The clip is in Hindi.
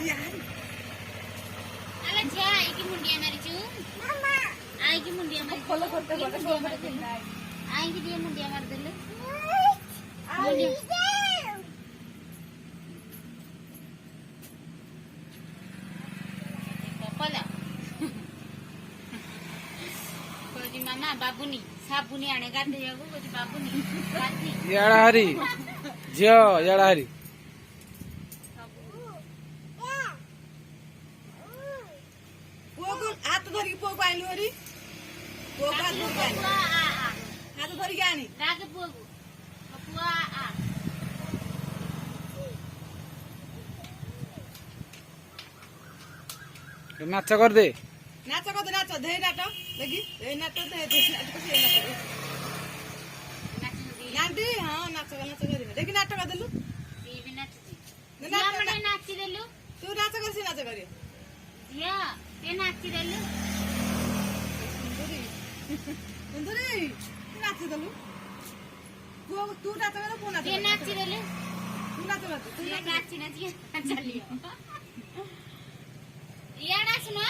अरे छे आई की मुंडिया मारी छु मामा आई की मुंडिया मारी फॉलो करते आई की दिए मुंडिया मार देले पला कोजी मामा बाबूनी साबुनी आने गाते जागो कोजी बाबूनी गाती याडा हरी जियो याडा हरी हाथ धरी पुओ को आइलु हरी पुओ को हाथ धरी के आनी रागे पुओ पुआ आ नाच कर दे नाच को नाच धे नाट देखी ए नाट धे नाट कसी नाट नांदी हां नाच करी देखी नाट कर देलु ये भी नाचती या मने नाची देलु तू नाच करसी नाच करी या ये नाची देलु सुंदरी नाच देलु तू नाच कर पुना ये नाची देलु तू नाच ये नाची चलियो याडा सुनो